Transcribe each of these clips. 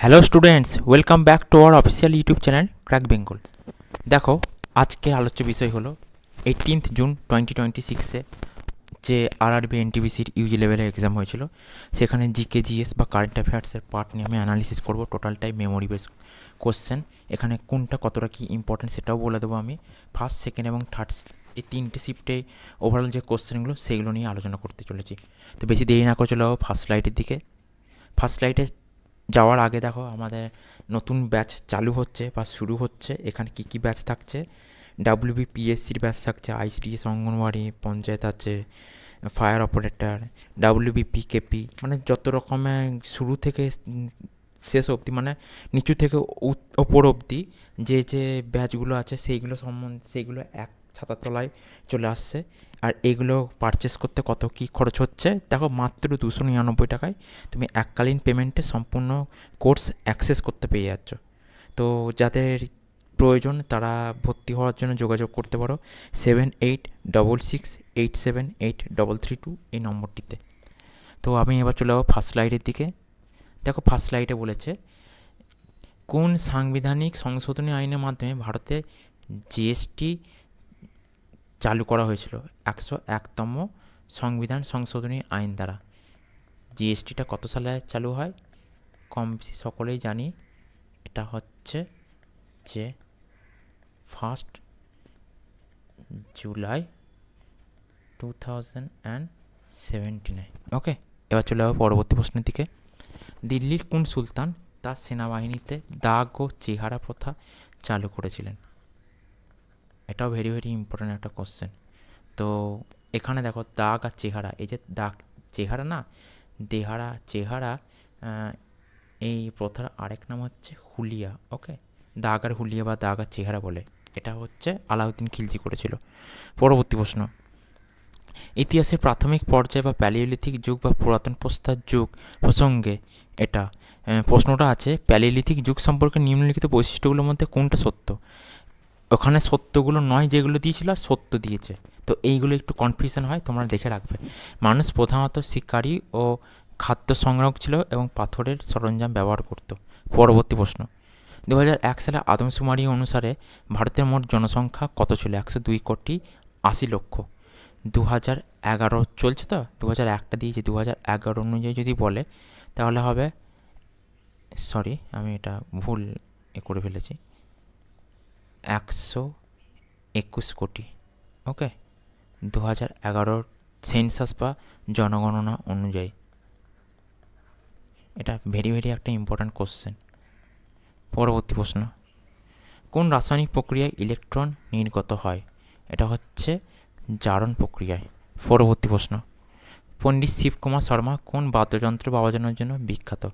Hello students, welcome back to our official YouTube channel crack Bengal. দেখো, আজকের আলোচ্য বিষয় হলো 18 জুন 2026-এ যে আরআরবি এনটিপিসির ইউজি লেভেলের এক্সাম হয়েছিল, সেখানে জিকে জিএস বা কারেন্ট অ্যাফেয়ার্সের পার্ট নিয়ে আমি অ্যানালিসিস করবো। টোটালটাই মেমোরি বেস কোশ্চেন। এখানে কোনটা কতটা কি ইম্পর্টেন্ট সেটাও বলে দেবো আমি। ফার্স্ট, সেকেন্ড এবং থার্ড এই তিনটে শিফটে ওভারঅল যে কোশ্চেনগুলো সেগুলো নিয়ে আলোচনা করতে চলেছি। তো বেশি দেরি না করে চলে যাবো ফার্স্ট স্লাইডের দিকে। ফার্স্ট স্লাইডে যাওয়ার আগে দেখো, আমাদের নতুন ব্যাচ চালু হচ্ছে বা শুরু হচ্ছে। এখানে কী কী ব্যাচ থাকছে: ডাব্লিউবিপিএসসির ব্যাচ থাকছে, আইসিডিএস, অঙ্গনওয়াড়ি, পঞ্চায়েত আছে, ফায়ার অপারেটর, ডাব্লিউবিপি, কেপি, মানে যত রকমের শুরু থেকে শেষ অবধি, মানে নিচু থেকে ওপর অবধি যে যে ব্যাচগুলো আছে সেইগুলো এক ছাতার তলায় চলে আসছে। আর এগুলো পারচেস করতে কত কী খরচ হচ্ছে দেখো, মাত্র 299 টাকায় তুমি এককালীন পেমেন্টে সম্পূর্ণ কোর্স অ্যাক্সেস করতে পেয়ে যাচ্ছ। তো যাদের প্রয়োজন তারা ভর্তি হওয়ার জন্য যোগাযোগ করতে পারো 7866878332 এই নম্বরটিতে। তো আমি এবার চলে যাবো ফার্স্ট স্লাইডের দিকে। দেখো, ফার্স্ট স্লাইডে বলেছে কোন সাংবিধানিক সংশোধনী আইনের মাধ্যমে ভারতে জিএসটি চালু করা হয়েছিল। 101তম সংবিধান সংশোধনী আইন দ্বারা জিএসটিটা কত সালে চালু হয়? কম বেশি সকলেই জানি, এটা হচ্ছে যে 1 জুলাই 2017। ওকে, এবার চলে যাবো পরবর্তী প্রশ্নের দিকে। দিল্লির কোন সুলতান তার সেনাবাহিনীতে দাগ ও চেহারা প্রথা চালু করেছিলেন? এটাও ভেরি ভেরি ইম্পর্ট্যান্ট একটা কোশ্চেন। তো এখানে দেখো, দাগ আর চেহারা, এই যে দাগ চেহারা না, চেহারা, এই প্রথার আরেক নাম হচ্ছে হুলিয়া। ওকে, দাগ আর হুলিয়া বা দাগ আর চেহারা বলে। এটা হচ্ছে আলাউদ্দিন খিলজি করেছিল। পরবর্তী প্রশ্ন, ইতিহাসের প্রাথমিক পর্যায় বা প্যালিওলিথিক যুগ বা পুরাতন প্রস্তর যুগ প্রসঙ্গে এটা প্রশ্নটা আছে, প্যালিওলিথিক যুগ সম্পর্কে নিম্নলিখিত বৈশিষ্ট্যগুলোর মধ্যে কোনটা সত্য? ওখানে সত্যগুলো নয় যেগুলো দিয়েছিল, আর সত্য দিয়েছে। তো এইগুলো একটু কনফিউশন হয়, তোমরা দেখে রাখবে। মানুষ প্রধানত শিকারী ও খাদ্য সংগ্রাহক ছিল এবং পাথরের সরঞ্জাম ব্যবহার করত। পরবর্তী প্রশ্ন, 2001 সালে আদমশুমারি অনুসারে ভারতের মোট জনসংখ্যা কত ছিল? 102,80,00,000। 2011 চলছে, তো 2001টা দিয়েছে, 2011 অনুযায়ী যদি বলে তাহলে হবে, সরি আমি এটা ভুল করে ফেলেছি, 121 কোটি। ওকে, 2011 সেন্সাস বা জনগণনা অনুযায়ী। এটা ভেরি ভেরি একটা ইম্পর্ট্যান্ট কোশ্চেন। পরবর্তী প্রশ্ন, কোন রাসায়নিক প্রক্রিয়ায় ইলেকট্রন নির্গত হয়? এটা হচ্ছে জারণ প্রক্রিয়ায়। পরবর্তী প্রশ্ন, পণ্ডিত শিবকুমার শর্মা কোন বাদ্যযন্ত্র বাজানোর জন্য বিখ্যাত?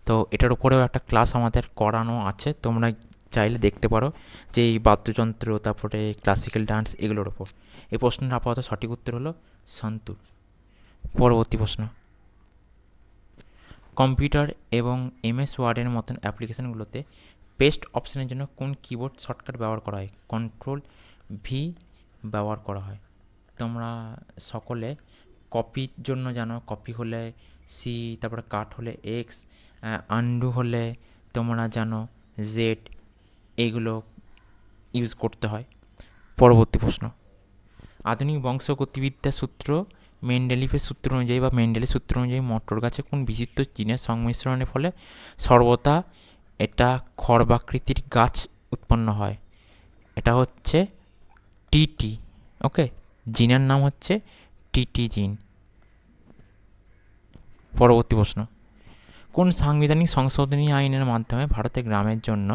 তো এটার উপরেও একটা ক্লাস আমাদের করানো আছে, তোমরা চাইলে দেখতে পারো, যে এই বাদ্যযন্ত্র, তারপরে ক্লাসিক্যাল ডান্স, এগুলোর ওপর। এই প্রশ্নের আপাতত সঠিক উত্তর হলো সন্তুর। পরবর্তী প্রশ্ন, কম্পিউটার এবং এমএস ওয়ার্ডের মতন অ্যাপ্লিকেশানগুলোতে পেস্ট অপশানের জন্য কোন কিবোর্ড শর্টকাট ব্যবহার করা হয়? কন্ট্রোল ভি ব্যবহার করা হয়। তোমরা সকলে কপির জন্য জানো, কপি হলে সি, তারপরে কাট হলে এক্স, আন্ডু হলে তোমরা জানো জেড, এইগুলো ইউজ করতে হয়। পরবর্তী প্রশ্ন, আধুনিক বংশগতিবিদ্যা সূত্র মেন্ডেলিফের সূত্র অনুযায়ী বা মেন্ডেলের সূত্র অনুযায়ী মটর গাছে কোন বিচিত্র জিনের সংমিশ্রণের ফলে সর্বদা এটা খড়বাকৃতির গাছ উৎপন্ন হয়? এটা হচ্ছে টিটি। ওকে, জিনের নাম হচ্ছে টিটি জিন। পরবর্তী প্রশ্ন, কোন সাংবিধানিক সংশোধনী আইনের মাধ্যমে ভারতে গ্রামের জন্য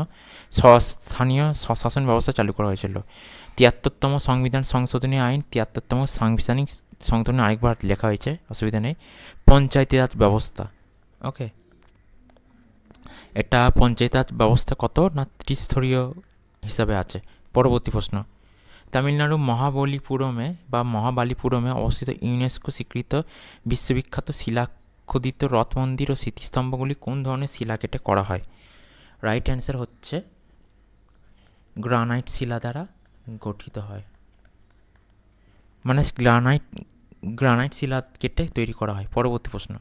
স্থানীয় স্বশাসন ব্যবস্থা চালু করা হয়েছিল? 73তম সংবিধান সংশোধনী আইন। 73তম সাংবিধানিক সংশোধনী আরেকবার লেখা হয়েছে, অসুবিধা নেই। পঞ্চায়েতি রাজ ব্যবস্থা। ওকে, এটা পঞ্চায়েত রাজ ব্যবস্থা কত না ত্রিস্তরীয় হিসাবে আছে। পরবর্তী প্রশ্ন, তামিলনাড়ু মহাবালিপুরমে অবস্থিত ইউনেস্কো স্বীকৃত বিশ্ববিখ্যাত শিলাখোদিত রথ মন্দির ও স্মৃতিস্তম্ভগুলি কোন ধরনের শিলা কেটে করা হয়? রাইট অ্যান্সার হচ্ছে গ্রানাইট শিলা দ্বারা গঠিত হয়, মানে গ্রানাইট শিলা কেটে তৈরি করা হয়। পরবর্তী প্রশ্ন,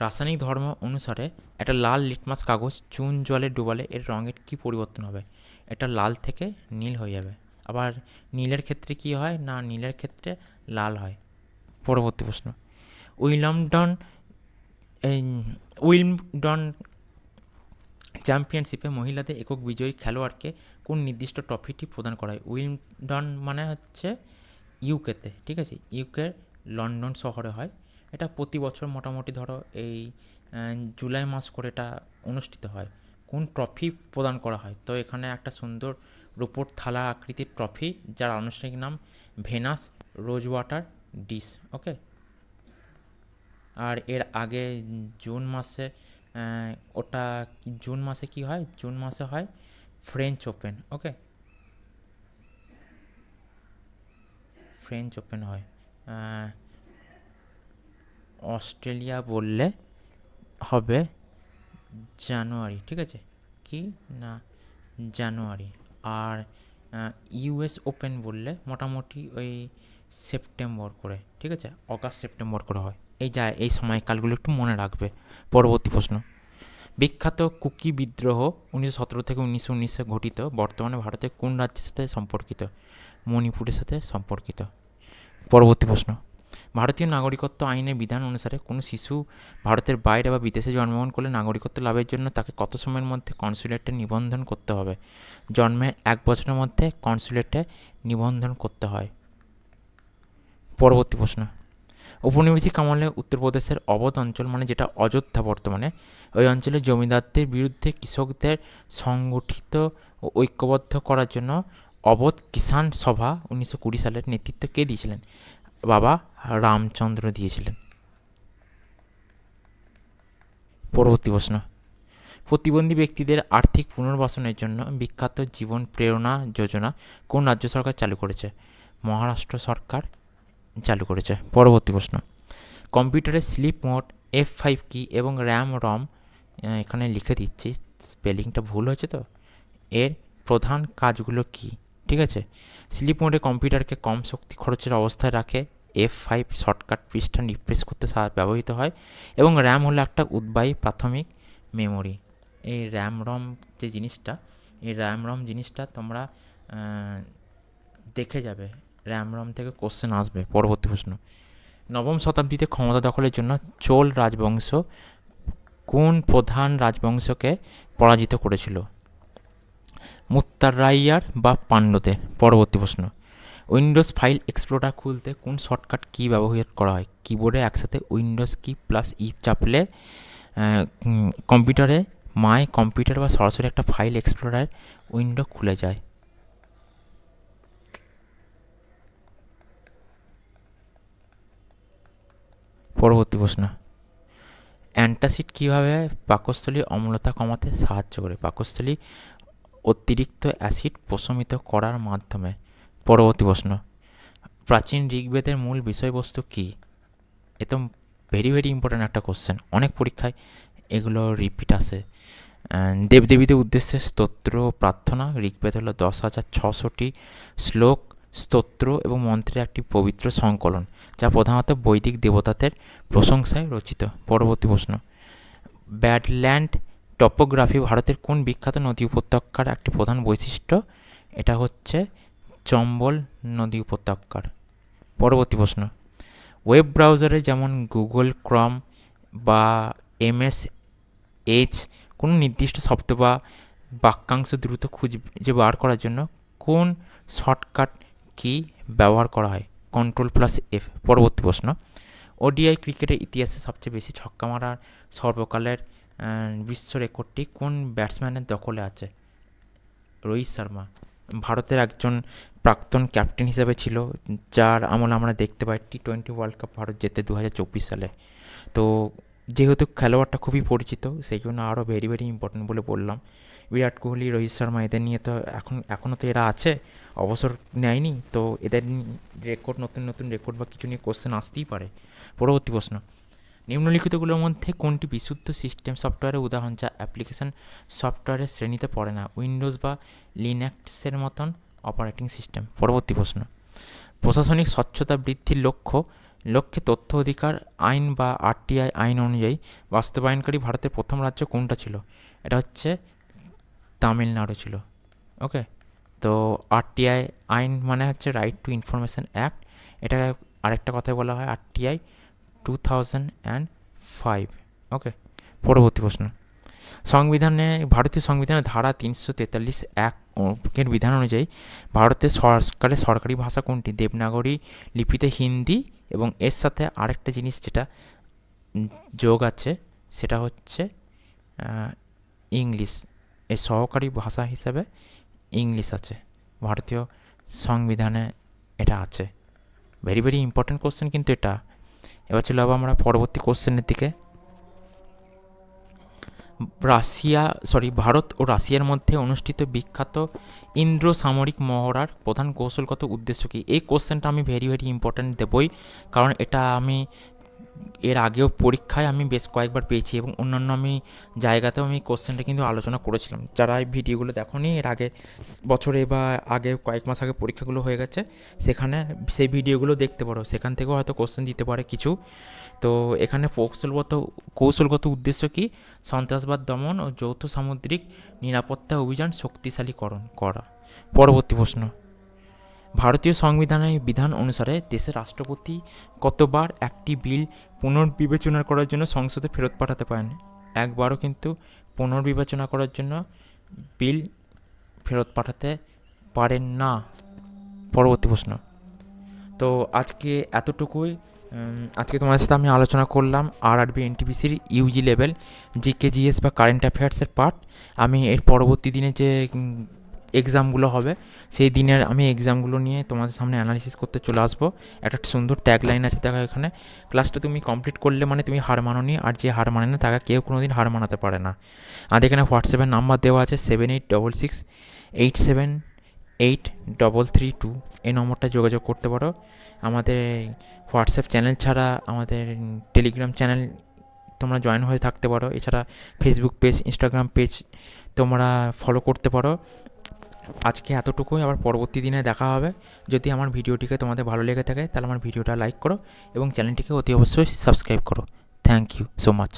রাসায়নিক ধর্ম অনুসারে একটা লাল লিটমাস কাগজ চুন জলে ডুবালে এর রঙের কী পরিবর্তন হবে? এটা লাল থেকে নীল হয়ে যাবে। আবার নীলের ক্ষেত্রে কি হয় না, নীলের ক্ষেত্রে লাল হয়। পরবর্তী প্রশ্ন, উইলমডন এই উইলমডন চ্যাম্পিয়নশিপে মহিলাদের একক বিজয়ী খেলোয়াড়কে কোন নির্দিষ্ট ট্রফিটি প্রদান করা হয়? উইলমডন মানে হচ্ছে ইউকেতে, ঠিক আছে, ইউকের লন্ডন শহরে হয়। এটা প্রতি বছর মোটামুটি ধরো এই জুলাই মাস করে এটা অনুষ্ঠিত হয়। কোন ট্রফি প্রদান করা হয়? তো এখানে একটা সুন্দর রূপোর থালা আকৃতির ট্রফি, যার আনুষ্ঠানিক নাম ভেনাস রোজওয়াটার ডিশ। ওকে। আর এর আগে জুন মাসে ওটা জুন মাসে কি হয়, জুন মাসে হয় ফ্রেঞ্চ ওপেন। ওকে, ফ্রেঞ্চ ওপেন হয়। অস্ট্রেলিয়া বললে হবে জানুয়ারি, ঠিক আছে, কি না জানুয়ারি। আর ইউএস ওপেন বললে মোটামুটি ওই সেপ্টেম্বর করে, ঠিক আছে, অগাস্ট সেপ্টেম্বর করে হয়। এই সময়কালগুলো একটু মনে রাখবে। পরবর্তী প্রশ্ন, বিখ্যাত কুকি বিদ্রোহ 1917 থেকে 1919 ঘটিত বর্তমানে ভারতের কোন রাজ্যের সাথে সম্পর্কিত? মণিপুরের সাথে সম্পর্কিত। পরবর্তী প্রশ্ন, ভারতীয় নাগরিকত্ব আইনের বিধান অনুসারে কোনো শিশু ভারতের বাইরে বা বিদেশে জন্মগ্রহণ করলে নাগরিকত্ব লাভের জন্য তাকে কত সময়ের মধ্যে কনসুলেটে নিবন্ধন করতে হবে? জন্মের 1 বছরের মধ্যে কনসুলেটে নিবন্ধন করতে হয়। পরবর্তী প্রশ্ন, ঔপনিবেশিক আমলে উত্তরপ্রদেশের অবধ অঞ্চল, মানে যেটা অযোধ্যা বর্তমানে, ওই অঞ্চলের জমিদারদের বিরুদ্ধে কৃষকদের সংগঠিত ও ঐক্যবদ্ধ করার জন্য অবধ কিষাণ সভা 1920 সালের নেতৃত্ব কে দিয়েছিলেন? বাবা রামচন্দ্র দিয়েছিলেন। পরবর্তী প্রশ্ন, প্রতিবন্ধী ব্যক্তিদের আর্থিক পুনর্বাসনের জন্য বিখ্যাত জীবন প্রেরণা যোজনা কোন রাজ্য সরকার চালু করেছে? মহারাষ্ট্র সরকার চালু করেছে। পরবর্তী প্রশ্ন, কম্পিউটারের স্লিপ মোড F5 কি এবং র্যাম রম, এখানে লিখে দিচ্ছি, স্পেলিংটা ভুল হয়েছে তো, এর প্রধান কাজগুলো কি? ঠিক আছে, স্লিপ মোডে কম্পিউটারকে কম শক্তি খরচের অবস্থায় রাখে, F5 শর্টকাট পৃষ্ঠা রিফ্রেশ করতে ব্যবহৃত হয়, এবং র্যাম হলো একটা উদ্বায়ী প্রাথমিক মেমোরি। এই র্যাম রম যে জিনিসটা, এই র্যাম রম জিনিসটা তোমরা দেখে যাবে, র্যাম রম থেকে কোশ্চেন আসবে। পরবর্তী প্রশ্ন, নবম শতাব্দীতে ক্ষমতা দখলের জন্য চোল রাজবংশ কোন প্রধান রাজবংশকে পরাজিত করেছিল? মুত্তারাইয়ার বা পাণ্ড্যদের। পরবর্তী প্রশ্ন, উইন্ডোজ ফাইল এক্সপ্লোরার খুলতে কোন শর্টকাট কি ব্যবহার করা হয়? কিবোর্ডে একসাথে উইন্ডোজ কি প্লাস ই চাপলে কম্পিউটারে মাই কম্পিউটার বা সরাসরি একটা ফাইল এক্সপ্লোরার উইন্ডো খুলে যায়। পরবর্তী প্রশ্ন, অ্যান্টাসিড কীভাবে পাকস্থলী অম্লতা কমাতে সাহায্য করে? পাকস্থলী অতিরিক্ত অ্যাসিড প্রশমিত করার মাধ্যমে। পরবর্তী প্রশ্ন, প্রাচীন ঋগ্বেদের মূল বিষয়বস্তু কী? এ তো ভেরি ভেরি ইম্পর্ট্যান্ট একটা কোশ্চেন, অনেক পরীক্ষায় এগুলো রিপিট আসে। দেবদেবীদের উদ্দেশ্যে স্তোত্র প্রার্থনা। ঋগ্বেদ হলো 10,600টি শ্লোক, স্তোত্র এবং মন্ত্রের একটি পবিত্র সংকলন, যা প্রধানত বৈদিক দেবতাদের প্রশংসায় রচিত। পরবর্তী প্রশ্ন, ব্যাডল্যান্ড টপোগ্রাফি ভারতের কোন বিখ্যাত নদী উপত্যকার একটি প্রধান বৈশিষ্ট্য? এটা হচ্ছে চম্বল নদী উপত্যকার। পরবর্তী প্রশ্ন, ওয়েব ব্রাউজারে যেমন গুগল ক্রম বা MS Edge কোনো নির্দিষ্ট শব্দ বা বাক্যাংশ দ্রুত খুঁজে বার করার জন্য কোন শর্টকাট কি ব্যবহার করা হয়? Ctrl+F। পরবর্তী প্রশ্ন, ODI ক্রিকেটের ইতিহাসে সবচেয়ে বেশি ছক্কা মারার সর্বকালের বিশ্ব রেকর্ডটি কোন ব্যাটসম্যানের দখলে আছে? রোহিত শর্মা ভারতের একজন প্রাক্তন ক্যাপ্টেন হিসেবে ছিল, যার আমলে আমরা দেখতে পাই T20 ওয়ার্ল্ড কাপ ভারত জেতে 2024 সালে। তো যেহেতু খেলোয়াড়টা খুবই পরিচিত, সেই জন্য আরও ভেরি ভেরি ইম্পর্টেন্ট বলে বললাম। বিরাট কোহলি, রোহিত শর্মা, এদের নিয়ে তো এখনও তো এরা আছে, অবসর নেয়নি, তো এদের রেকর্ড, নতুন নতুন রেকর্ড বা কিছু নিয়ে কোশ্চেন আসতেই পারে। পরবর্তী প্রশ্ন, নিম্নলিখিতগুলোর মধ্যে কোনটি বিশুদ্ধ সিস্টেম সফটওয়্যারের উদাহরণ যা অ্যাপ্লিকেশন সফটওয়্যারের শ্রেণীতে পড়ে না? উইন্ডোজ বা লিনাক্সের মতন অপারেটিং সিস্টেম। পরবর্তী প্রশ্ন, প্রশাসনিক স্বচ্ছতা বৃদ্ধির লক্ষ্য লক্ষ্যে তথ্য অধিকার আইন বা আরটিআই আইন অনুযায়ী বাস্তবায়নকারী ভারতের প্রথম রাজ্য কোনটা ছিল? এটা হচ্ছে তামিলনাড়ু ছিল। ওকে, তো আরটিআই আইন মানে হচ্ছে রাইট টু ইনফরমেশন অ্যাক্ট, এটা আরেকটা কথায় বলা হয় আরটিআই 2005। ওকে, পরবর্তী প্রশ্ন। ভারতীয় সংবিধানের ধারা 343(1) এর বিধান অনুযায়ী ভারতের সরকারি ভাষা কোনটি? দেবনাগরী লিপিতে হিন্দি, এবং এর সাথে আরেকটা জিনিস যেটা যোগ আছে সেটা হচ্ছে ইংলিশ। এর সহকারী ভাষা হিসাবে ইংলিশ আছে ভারতীয় সংবিধানে, এটা আছে। ভেরি ভেরি ইম্পর্ট্যান্ট কোশ্চেন কিন্তু এটা। এবার চলে যাবো আমরা পরবর্তী কোশ্চেনের দিকে। ভারত ও রাশিয়ার মধ্যে অনুষ্ঠিত বিখ্যাত ইন্দ্র সামরিক মহড়ার প্রধান কৌশলগত উদ্দেশ্য কী? এই কোশ্চেনটা আমি ভেরি ভেরি ইম্পর্ট্যান্ট দেবই, কারণ এটা আমি এর আগেও পরীক্ষায় আমি বেশ কয়েকবার পেয়েছি, এবং অন্যান্য আমি জায়গাতেও আমি কোশ্চেনটা কিন্তু আলোচনা করেছিলাম। যারা এই ভিডিওগুলো দেখোনি এর আগে বছরে বা আগে কয়েক মাস আগে পরীক্ষাগুলো হয়ে গেছে, সেখানে সেই ভিডিওগুলো দেখতে পারো, সেখান থেকেও হয়তো কোশ্চেন দিতে পারে কিছু। তো এখানে কৌশলগত উদ্দেশ্য কি? সন্ত্রাসবাদ দমন ও যৌথ সামুদ্রিক নিরাপত্তা অভিযান শক্তিশালীকরণ করা। পরবর্তী প্রশ্ন। ভারতীয় সংবিধানের বিধান অনুসারে দেশের রাষ্ট্রপতি কতবার একটি বিল পুনর্বিবেচনা করার জন্য সংসদে ফেরত পাঠাতে পারেন? একবারও কিন্তু পুনর্বিবেচনা করার জন্য বিল ফেরত পাঠাতে পারেন না। পরবর্তী প্রশ্ন। তো আজকে এতটুকুই। আজকে তোমাদের সাথে আমি আলোচনা করলাম আরআরবি এনটিপিসির ইউজি লেভেল জিকে জিএস বা কারেন্ট অ্যাফেয়ার্সের পার্ট। আমি এর পরবর্তী দিনে যে এক্সামগুলো হবে সেই দিনের আমি এক্সামগুলো নিয়ে তোমাদের সামনে অ্যানালিসিস করতে চলে আসবো। একটা সুন্দর ট্যাগলাইন আছে দেখো এখানে, ক্লাসটা তুমি কমপ্লিট করলে মানে তুমি হার মানোনি, আর যে হার মানে না তাকে কেউ কোনো দিন হার মানাতে পারে না। আর এখানে হোয়াটসঅ্যাপের নাম্বার দেওয়া আছে 7866878332। এই নম্বরটা যোগাযোগ করতে পারো। আমাদের হোয়াটসঅ্যাপ চ্যানেল ছাড়া আমাদের টেলিগ্রাম চ্যানেল তোমরা জয়েন হয়ে থাকতে পারো। এছাড়া ফেসবুক পেজ, ইনস্টাগ্রাম পেজ তোমরা ফলো করতে পারো। আজকে এতটুকুই, আবার পরবর্তী দিনে দেখা হবে। যদি আমার ভিডিওটিকে তোমাদের ভালো লেগে থাকে তাহলে আমার ভিডিওটা লাইক করো এবং চ্যানেলটিকে অতি অবশ্যই সাবস্ক্রাইব করো। Thank you so much.